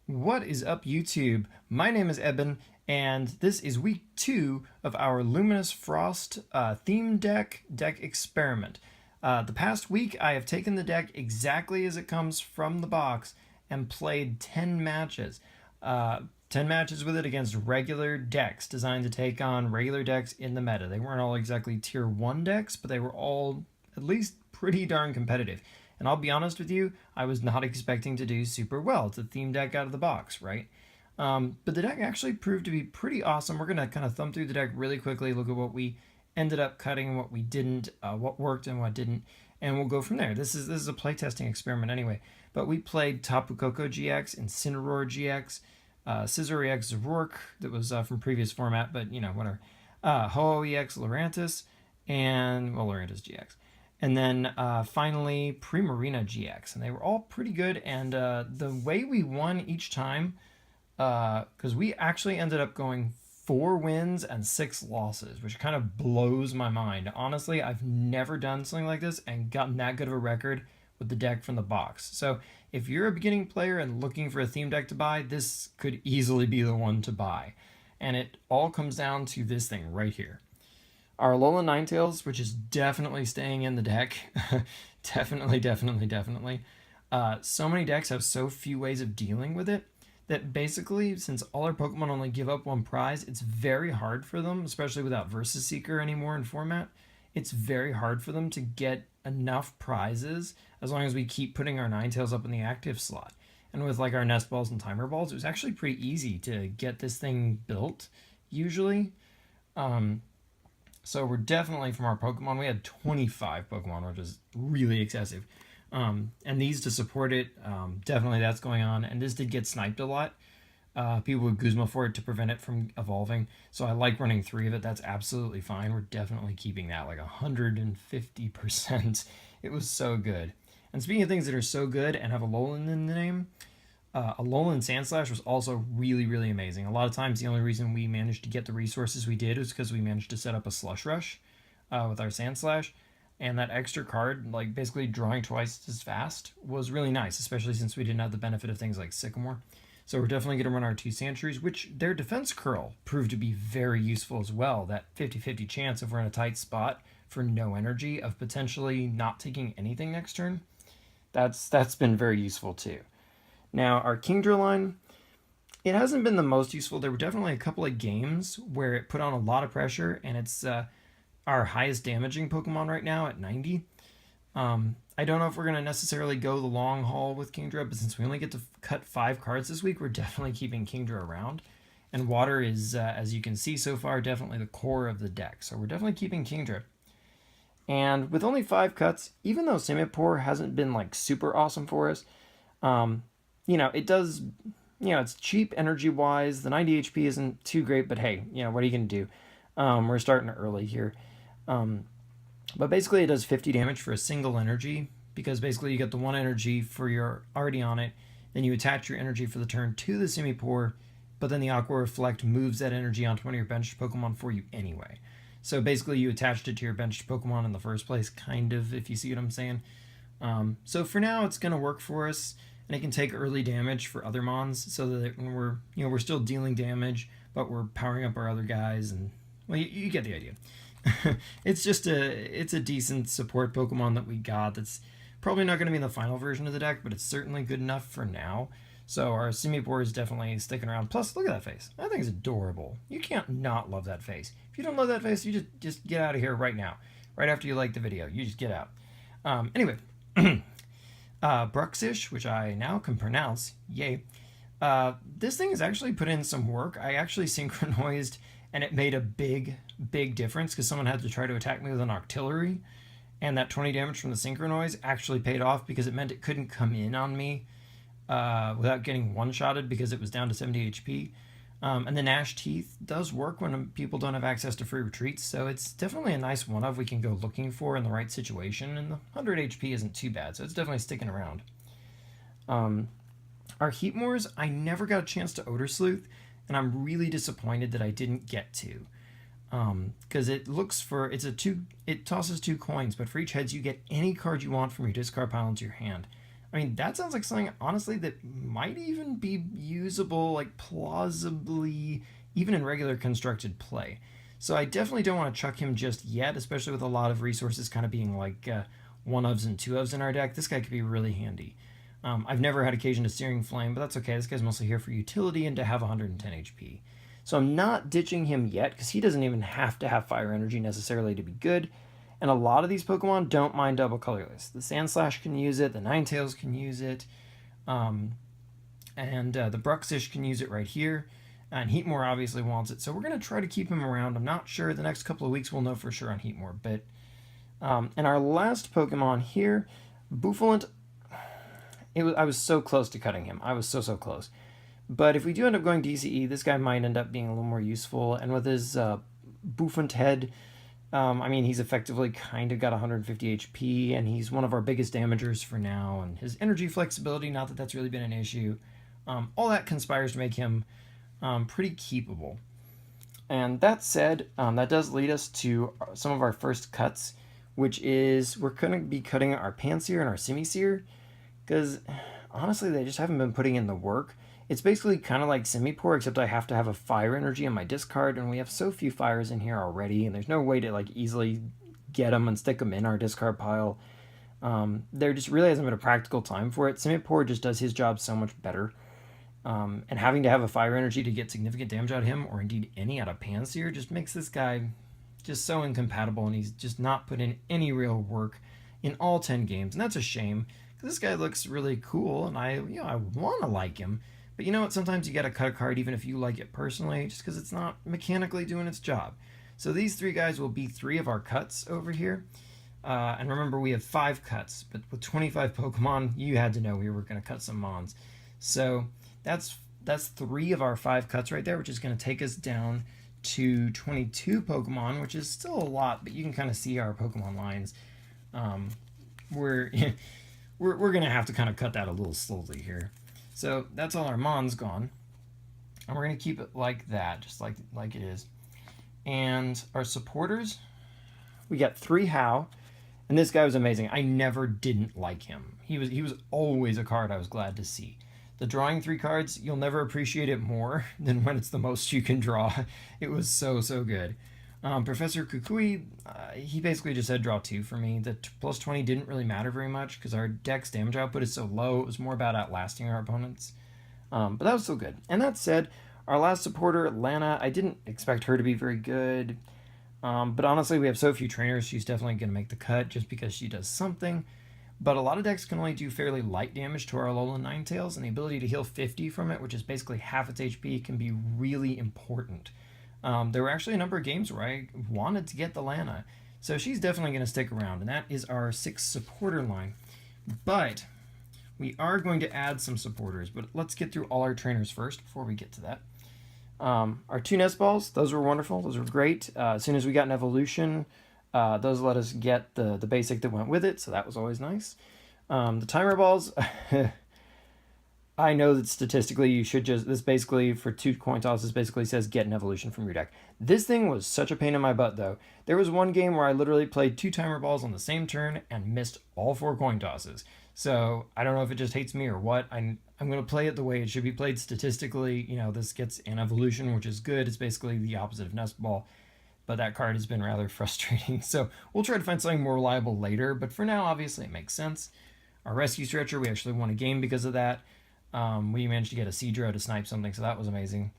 What is up, YouTube? My name is Eben, and this is week 2 of our Luminous Frost theme deck experiment. The past week, I have taken the deck exactly as it comes from the box and played 10 matches. 10 matches with it against regular decks designed to take on regular decks in the meta. They weren't all exactly tier 1 decks, but they were all at least pretty darn competitive. And I'll be honest with you, I was not expecting to do super well. It's a theme deck out of the box, right? But the deck actually proved to be pretty awesome. We're going to kind of thumb through the deck really quickly, look at what we ended up cutting, what we didn't, what worked and what didn't, and we'll go from there. This is a playtesting experiment anyway. But we played Tapu Koko GX, Incineroar GX, Scizor EX Rourke, that was from previous format, but you know, whatever. Ho-Oh EX Lurantis, and, well, Lurantis GX. And then finally, Primarina GX. And they were all pretty good. And the way we won each time, because we actually ended up going 4 wins and 6 losses, which kind of blows my mind. Honestly, I've never done something like this and gotten that good of a record with the deck from the box. So if you're a beginning player and looking for a theme deck to buy, this could easily be the one to buy. And it all comes down to this thing right here. Our Alolan Ninetails, which is definitely staying in the deck. definitely. So many decks have so few ways of dealing with it that basically, since all our Pokemon only give up 1 prize, it's very hard for them, especially without Versus Seeker anymore in format, it's very hard for them to get enough prizes as long as we keep putting our Ninetales up in the active slot. And with like our Nest Balls and Timer Balls, it was actually pretty easy to get this thing built, usually. So we're definitely, from our Pokemon, we had 25 Pokemon, which is really excessive. And these to support it, definitely that's going on. And this did get sniped a lot. People would Guzma for it to prevent it from evolving. So I like running 3 of it. That's absolutely fine. We're definitely keeping that like 150%. It was so good. And speaking of things that are so good and have Alolan in the name, Alolan Sandslash was also really amazing. A lot of times the only reason we managed to get the resources we did was because we managed to set up a Slush Rush with our Sandslash. And that extra card, like basically drawing twice as fast, was really nice, especially since we didn't have the benefit of things like Sycamore. So we're definitely going to run our 2 Sandshrews, which their defense curl proved to be very useful as well. That 50-50 chance if we're in a tight spot for no energy of potentially not taking anything next turn. That's been very useful too. Now, our Kingdra line, it hasn't been the most useful. There were definitely a couple of games where it put on a lot of pressure, and it's our highest damaging Pokemon right now at 90. I don't know if we're going to necessarily go the long haul with Kingdra, but since we only get to cut 5 cards this week, we're definitely keeping Kingdra around. And Water is, as you can see so far, definitely the core of the deck. So we're definitely keeping Kingdra. And with only 5 cuts, even though Simipour hasn't been like super awesome for us, you know, it does, you know, it's cheap energy-wise. The 90 HP isn't too great, but hey, you know, what are you going to do? We're starting early here. But basically it does 50 damage for a single energy, because basically you get the 1 energy for your already on it, then you attach your energy for the turn to the Simipour, but then the Aqua Reflect moves that energy onto one of your benched Pokemon for you anyway. So basically you attached it to your benched Pokemon in the first place, kind of, if you see what I'm saying. So for now it's going to work for us. And it can take early damage for other mons, so that when we're still dealing damage, but we're powering up our other guys, and well, you get the idea. It's a decent support Pokemon that we got. That's probably not going to be in the final version of the deck, but it's certainly good enough for now. So our Simipour is definitely sticking around. Plus, look at that face. That thing is adorable. You can't not love that face. If you don't love that face, you just get out of here right now. Right after you like the video, you just get out. Anyway. Bruxish, which I now can pronounce, yay. This thing has actually put in some work. I actually synchronized, and it made a big difference because someone had to try to attack me with an Octillery, and that 20 damage from the Synchronize actually paid off because it meant it couldn't come in on me without getting one-shotted because it was down to 70 HP. And the Gnash Teeth does work when people don't have access to free retreats, so it's definitely a nice one-of we can go looking for in the right situation, and the 100 HP isn't too bad, so it's definitely sticking around. Our Heatmores, I never got a chance to Odor Sleuth, and I'm really disappointed that I didn't get to. Because it tosses 2 coins, but for each heads you get any card you want from your discard pile into your hand. I mean, that sounds like something, honestly, that might even be usable, like plausibly, even in regular constructed play. So I definitely don't want to chuck him just yet, especially with a lot of resources kind of being like one ofs and two ofs in our deck. This guy could be really handy. I've never had occasion to Searing Flame, but that's okay. This guy's mostly here for utility and to have 110 HP. So I'm not ditching him yet because he doesn't even have to have Fire Energy necessarily to be good. And a lot of these Pokemon don't mind double colorless. The Sandslash can use it, the Ninetales can use it, and the Bruxish can use it right here. And Heatmore obviously wants it, so we're going to try to keep him around. I'm not sure. The next couple of weeks we'll know for sure on Heatmore. But and our last Pokemon here, Bouffalant, I was so close to cutting him. I was so close. But if we do end up going DCE, this guy might end up being a little more useful. And with his Bouffant head, I mean, he's effectively kind of got 150 HP, and he's one of our biggest damagers for now. And his energy flexibility, not that that's really been an issue, all that conspires to make him pretty keepable. And that said, that does lead us to some of our first cuts, which is we're going to be cutting our Pansear and our Simisear, because honestly, they just haven't been putting in the work. It's basically kind of like Simipour, except I have to have a fire energy on my discard, and we have so few fires in here already, and there's no way to like easily get them and stick them in our discard pile. There just really hasn't been a practical time for it. Simipour just does his job so much better. And having to have a fire energy to get significant damage out of him, or indeed any out of Pansear, just makes this guy just so incompatible, and he's just not put in any real work in all 10 games, and that's a shame, because this guy looks really cool, and I want to like him. But you know what? Sometimes you gotta cut a card even if you like it personally, just because it's not mechanically doing its job. So these three guys will be 3 of our cuts over here. And remember, we have 5 cuts, but with 25 Pokemon, you had to know we were going to cut some Mons. So that's 3 of our 5 cuts right there, which is going to take us down to 22 Pokemon, which is still a lot, but you can kind of see our Pokemon lines. We're going to have to kind of cut that a little slowly here. So that's all our Mons gone. And we're going to keep it like that, just like it is. And our supporters, we got 3 How. And this guy was amazing. I never didn't like him. He was always a card I was glad to see. The drawing 3 cards, you'll never appreciate it more than when it's the most you can draw. It was so good. Professor Kukui, he basically just said draw 2 for me. The plus 20 didn't really matter very much because our deck's damage output is so low. It was more about outlasting our opponents. But that was still good. And that said, our last supporter, Lana, I didn't expect her to be very good. But honestly, we have so few trainers, she's definitely going to make the cut just because she does something. But a lot of decks can only do fairly light damage to our Alolan Ninetails, and the ability to heal 50 from it, which is basically half its HP, can be really important. There were actually a number of games where I wanted to get the Lana, so she's definitely going to stick around, and that is our 6 supporter line. But we are going to add some supporters, but let's get through all our trainers first before we get to that. Our 2 nest balls, those were wonderful. Those were great. As soon as we got an evolution, those let us get the basic that went with it, so that was always nice. The timer balls, I know that statistically you should just, this basically for 2 coin tosses basically says get an evolution from your deck. This thing was such a pain in my butt though. There was one game where I literally played 2 timer balls on the same turn and missed all 4 coin tosses. So I don't know if it just hates me or what. I'm going to play it the way it should be played statistically. You know, this gets an evolution, which is good. It's basically the opposite of nest ball. But that card has been rather frustrating. So we'll try to find something more reliable later. But for now, obviously, it makes sense. Our rescue stretcher, we actually won a game because of that. We managed to get a Seadra to snipe something, so that was amazing.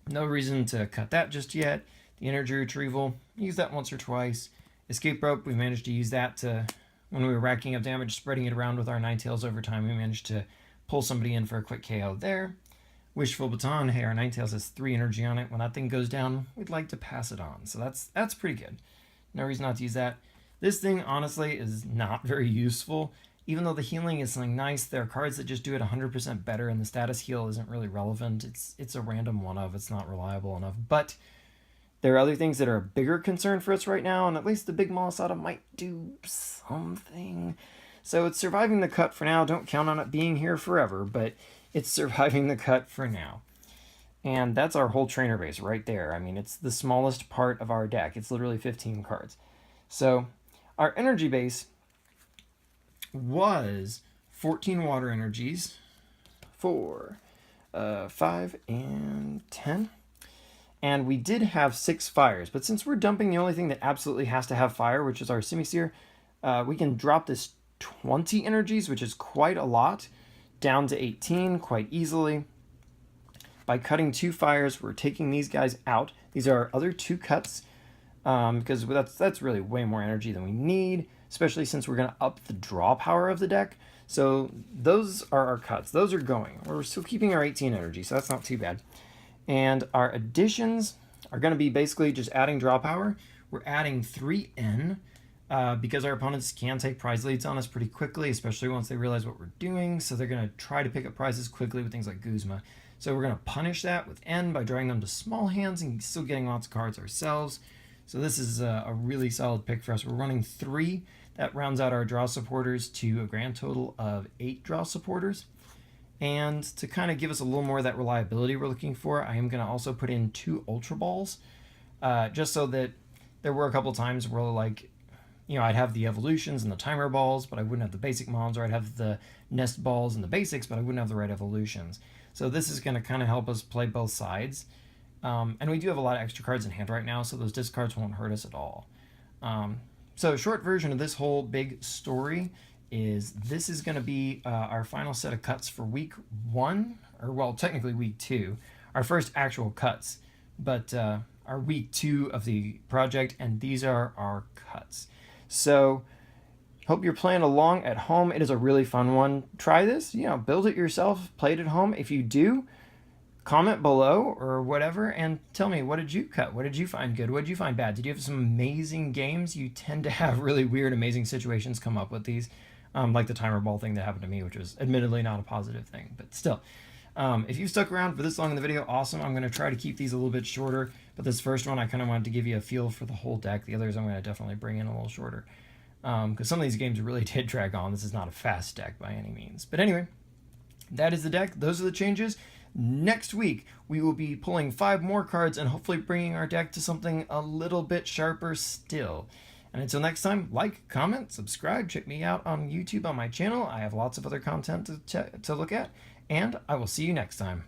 No reason to cut that just yet. The energy retrieval, use that once or twice. Escape rope, we managed to use that to, when we were racking up damage, spreading it around with our Ninetales over time, we managed to pull somebody in for a quick KO there. Wishful Baton, hey, our Ninetales has 3 energy on it. When that thing goes down, we'd like to pass it on. So that's pretty good. No reason not to use that. This thing, honestly, is not very useful. Even though the healing is something nice, there are cards that just do it 100% better, and the status heal isn't really relevant. It's a random one-of. It's not reliable enough. But there are other things that are a bigger concern for us right now, and at least the big Molisada might do something. So it's surviving the cut for now. Don't count on it being here forever, but it's surviving the cut for now. And that's our whole trainer base right there. I mean, it's the smallest part of our deck. It's literally 15 cards. So our energy base was 14 water energies, 4, 5, and 10. And we did have 6 fires, but since we're dumping the only thing that absolutely has to have fire, which is our Simisear, we can drop this 20 energies, which is quite a lot, down to 18 quite easily. By cutting 2 fires, we're taking these guys out. These are our other 2 cuts, because that's really way more energy than we need, especially since we're going to up the draw power of the deck. So those are our cuts. Those are going. We're still keeping our 18 energy, so that's not too bad. And our additions are going to be basically just adding draw power. We're adding 3N because our opponents can take prize leads on us pretty quickly, especially once they realize what we're doing. So they're going to try to pick up prizes quickly with things like Guzma. So we're going to punish that with N by drawing them to small hands and still getting lots of cards ourselves. So this is a really solid pick for us. We're running 3. That rounds out our draw supporters to a grand total of 8 draw supporters. And to kind of give us a little more of that reliability we're looking for, I am going to also put in 2 Ultra Balls, just so that there were a couple times where, like, I'd have the evolutions and the timer balls, but I wouldn't have the basic mons, or I'd have the nest balls and the basics, but I wouldn't have the right evolutions. So this is going to kind of help us play both sides. And we do have a lot of extra cards in hand right now, so those discards won't hurt us at all. So short version of this whole big story is this is going to be our final set of cuts for week 1, or well, technically week 2, our first actual cuts, but our week 2 of the project, and these are our cuts. So hope you're playing along at home. It is a really fun one. Try this, build it yourself, play it at home. If you do, comment below or whatever and tell me, what did you cut? What did you find good? What did you find bad? Did you have some amazing games? You tend to have really weird, amazing situations come up with these. Like the timer ball thing that happened to me, which was admittedly not a positive thing, but still. If you've stuck around for this long in the video, awesome. I'm going to try to keep these a little bit shorter, but this first one I kind of wanted to give you a feel for the whole deck. The others I'm going to definitely bring in a little shorter, because some of these games really did drag on. This is not a fast deck by any means. But anyway, that is the deck. Those are the changes. Next week, we will be pulling 5 more cards and hopefully bringing our deck to something a little bit sharper still. And until next time, like, comment, subscribe, check me out on YouTube on my channel. I have lots of other content to look at, and I will see you next time.